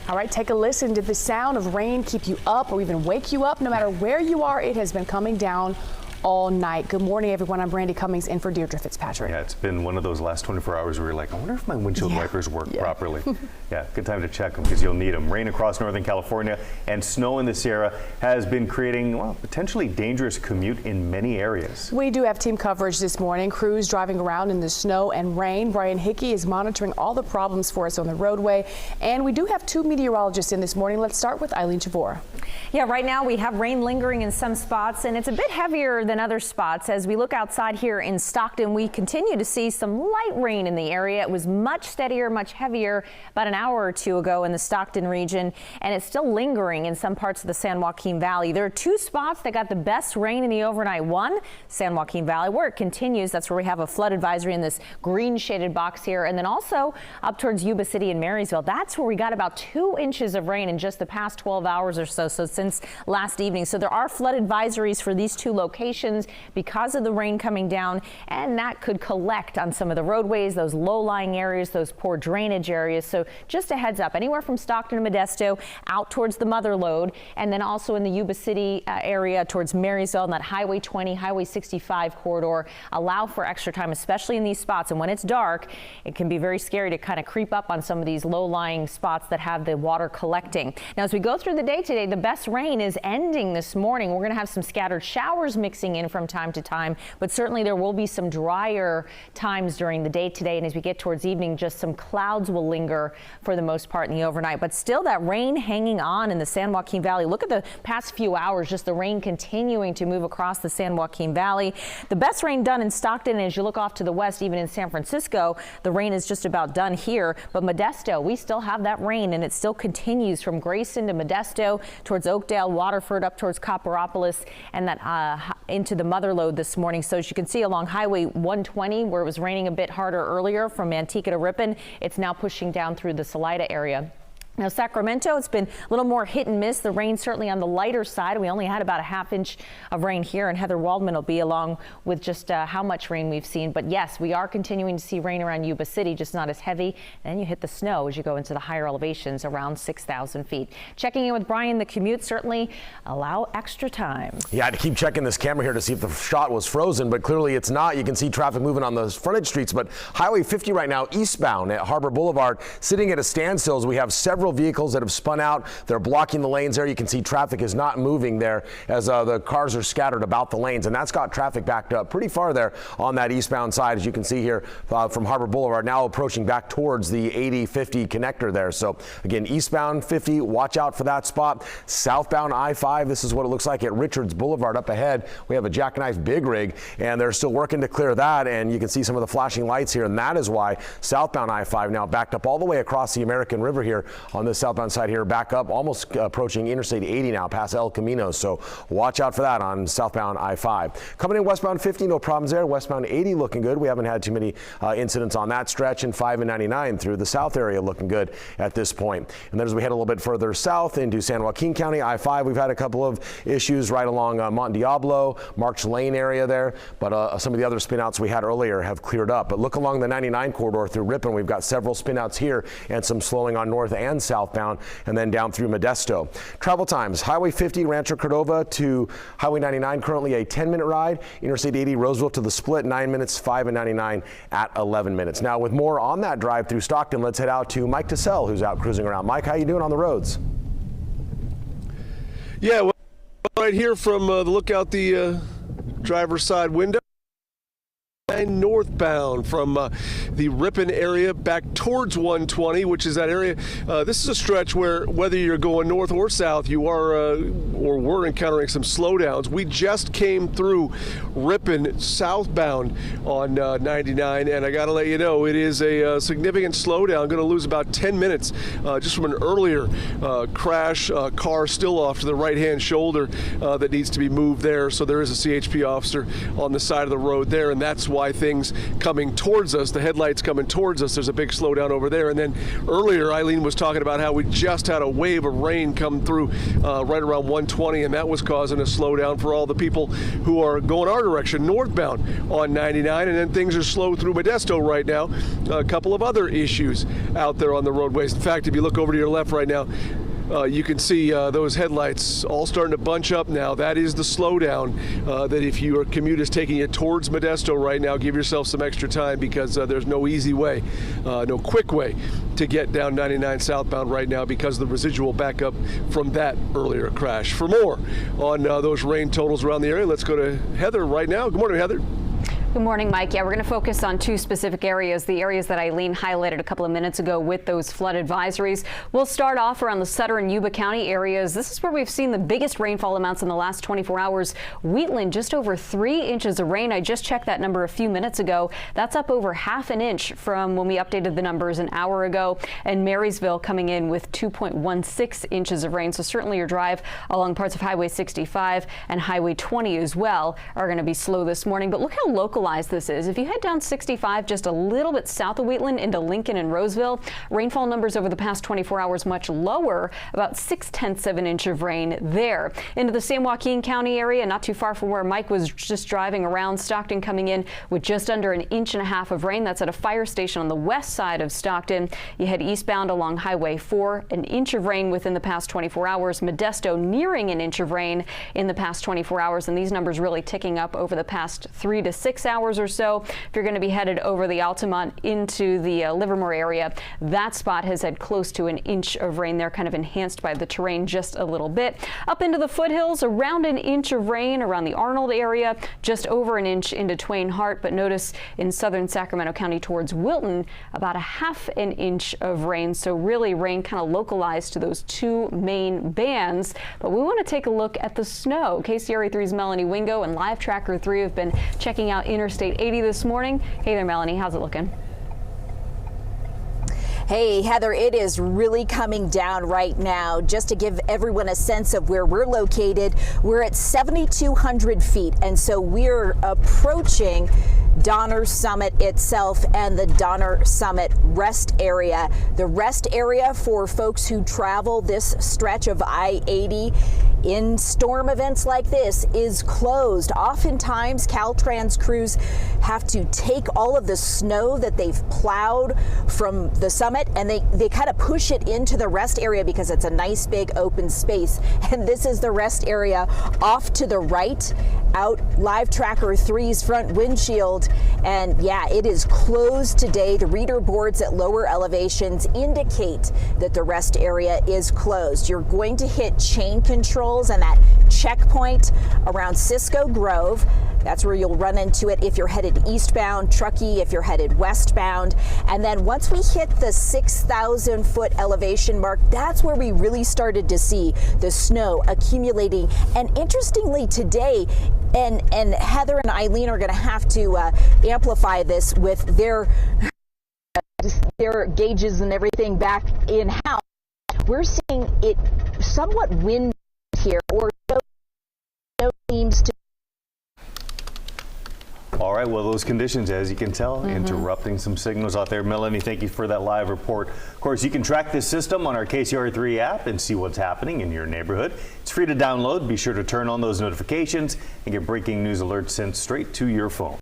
All right, take a listen. Did the sound of rain keep you up or even wake you up? No matter where you are, it has been coming down all night. Good morning, everyone. I'm Brandy Cummings in for Deirdre Fitzpatrick. Yeah, it's been one of those last 24 hours where you're like, I wonder if my windshield wipers work properly. Yeah, good time to check them because you'll need them. Rain across Northern California and snow in the Sierra has been creating, well, potentially dangerous commute in many areas. We do have team coverage this morning. Crews driving around in the snow and rain. Brian Hickey is monitoring all the problems for us on the roadway. And we do have two meteorologists in this morning. Let's start with Eileen Chavora. Yeah, right now we have rain lingering in some spots, and it's a bit heavier than other spots. As we look outside here in Stockton, we continue to see some light rain in the area. It was much steadier, much heavier about an hour or two ago in the Stockton region, and it's still lingering in some parts of the San Joaquin Valley. There are two spots that got the best rain in the overnight. One, San Joaquin Valley, where it continues. That's where we have a flood advisory in this green shaded box here. And then also up towards Yuba City and Marysville. That's where we got about 2 inches of rain in just the past 12 hours or so. So since last evening. So there are flood advisories for these two locations because of the rain coming down, and that could collect on some of the roadways, those low-lying areas, those poor drainage areas. So just a heads up, anywhere from Stockton to Modesto out towards the Mother Lode, and then also in the Yuba City area towards Marysville and that Highway 20, Highway 65 corridor, allow for extra time, especially in these spots. And when it's dark, it can be very scary to kind of creep up on some of these low-lying spots that have the water collecting. Now, as we go through the day today, the best rain is ending this morning. We're going to have some scattered showers mixing in from time to time, but certainly there will be some drier times during the day today. And as we get towards evening, just some clouds will linger for the most part in the overnight, but still that rain hanging on in the San Joaquin Valley. Look at the past few hours, just the rain continuing to move across the San Joaquin Valley. The best rain done in Stockton, and as you look off to the west, even in San Francisco, the rain is just about done here. But Modesto, we still have that rain, and it still continues from Grayson to Modesto towards Oakdale, Waterford, up towards Copperopolis, and that into the Mother Lode this morning. So as you can see along Highway 120, where it was raining a bit harder earlier from Manteca to Ripon, it's now pushing down through the Salida area. Now, Sacramento, it's been a little more hit and miss. The rain certainly on the lighter side. We only had about a half inch of rain here, and Heather Waldman will be along with just how much rain we've seen. But yes, we are continuing to see rain around Yuba City, just not as heavy. And then you hit the snow as you go into the higher elevations around 6,000 feet. Checking in with Brian, the commute certainly allow extra time. Yeah, I had to keep checking this camera here to see if the shot was frozen, but clearly it's not. You can see traffic moving on those frontage streets, but Highway 50 right now eastbound at Harbor Boulevard sitting at a standstill as we have several vehicles that have spun out. They're blocking the lanes there. You can see traffic is not moving there as the cars are scattered about the lanes, and that's got traffic backed up pretty far there on that eastbound side, as you can see here from Harbor Boulevard, now approaching back towards the 80-50 connector there. So again, eastbound 50, watch out for that spot. Southbound I-5, this is what it looks like at Richards Boulevard up ahead. We have a jackknife big rig, and they're still working to clear that, and you can see some of the flashing lights here, and that is why southbound I-5 now backed up all the way across the American River here on this southbound side here, back up almost approaching Interstate 80 now past El Camino. So watch out for that on southbound I-5. Coming in westbound 50, no problems there. Westbound 80 looking good. We haven't had too many incidents on that stretch, and 5 and 99 through the south area looking good at this point. And then as we head a little bit further south into San Joaquin County, I-5, we've had a couple of issues right along Mont Diablo, March Lane area there, but some of the other spinouts we had earlier have cleared up. But look along the 99 corridor through Ripon. We've got several spinouts here and some slowing on north and southbound, and then down through Modesto. Travel times, Highway 50 Rancho Cordova to Highway 99, currently a 10-minute ride. Interstate 80 Roseville to the split, 9 minutes, 5 and 99 at 11 minutes. Now with more on that drive through Stockton, let's head out to Mike Tassell, who's out cruising around. Mike, how you doing on the roads? Yeah, well, right here from the look out the driver's side window. Northbound from the Ripon area back towards 120, which is that area. This is a stretch where whether you're going north or south, you are or we're encountering some slowdowns. We just came through Ripon southbound on 99, and I got to let you know it is a significant slowdown. Going to lose about 10 minutes just from an earlier crash. Car still off to the right-hand shoulder that needs to be moved there. So there is a CHP officer on the side of the road there, and that's why by things coming towards us, the headlights coming towards us. There's a big slowdown over there. And then earlier, Eileen was talking about how we just had a wave of rain come through right around 120, and that was causing a slowdown for all the people who are going our direction, northbound on 99. And then things are slow through Modesto right now. A couple of other issues out there on the roadways. In fact, if you look over to your left right now, you can see those headlights all starting to bunch up now. That is the slowdown that if your commute is taking you towards Modesto right now, give yourself some extra time, because there's no easy way, no quick way to get down 99 southbound right now because of the residual backup from that earlier crash. For more on those rain totals around the area, let's go to Heather right now. Good morning, Heather. Good morning, Mike. Yeah, we're going to focus on two specific areas, the areas that Eileen highlighted a couple of minutes ago with those flood advisories. We'll start off around the Sutter and Yuba County areas. This is where we've seen the biggest rainfall amounts in the last 24 hours. Wheatland, just over 3 inches of rain. I just checked that number a few minutes ago. That's up over ½ an inch from when we updated the numbers an hour ago. And Marysville coming in with 2.16 inches of rain. So certainly your drive along parts of Highway 65 and Highway 20 as well are going to be slow this morning. But look how localized this is. If you head down 65 just a little bit south of Wheatland into Lincoln and Roseville, rainfall numbers over the past 24 hours much lower, about 0.6 of an inch of rain there. Into the San Joaquin County area, not too far from where Mike was just driving around. Stockton coming in with just under 1.5 inches of rain. That's at a fire station on the west side of Stockton. You head eastbound along Highway 4, 1 inch of rain within the past 24 hours. Modesto nearing 1 inch of rain in the past 24 hours, and these numbers really ticking up over the past 3 to 6 hours or so. If you're going to be headed over the Altamont into the Livermore area, that spot has had close to 1 inch of rain there, kind of enhanced by the terrain just a little bit. Up into the foothills, around 1 inch of rain around the Arnold area, just over 1 inch into Twain Hart. But notice in southern Sacramento County towards Wilton, about 0.5 inch of rain. So really rain kind of localized to those two main bands. But we want to take a look at the snow. KCRA 3's Melanie Wingo and Live Tracker 3 have been checking out Interstate 80 this morning. Hey there, Melanie. How's it looking? Hey, Heather, it is really coming down right now. Just to give everyone a sense of where we're located, we're at 7,200 feet, and so we're approaching Donner Summit itself and the Donner Summit rest area. The rest area for folks who travel this stretch of I-80 in storm events like this is closed. Oftentimes, Caltrans crews have to take all of the snow that they've plowed from the summit and they kind of push it into the rest area because it's a nice big open space. And this is the rest area off to the right, out Live Tracker 3's front windshield. And yeah, it is closed today. The reader boards at lower elevations indicate that the rest area is closed. You're going to hit chain controls and that checkpoint around Cisco Grove. That's where you'll run into it if you're headed eastbound, Truckee if you're headed westbound. And then once we hit the 6,000 foot elevation mark, that's where we really started to see the snow accumulating. And interestingly today, and Heather and Eileen are going to have to amplify this with their gauges and everything back in house. We're seeing it somewhat wind here, or no seems to. All right, well, those conditions, as you can tell, interrupting some signals out there. Melanie, thank you for that live report. Of course, you can track this system on our KCRA3 app and see what's happening in your neighborhood. It's free to download. Be sure to turn on those notifications and get breaking news alerts sent straight to your phone.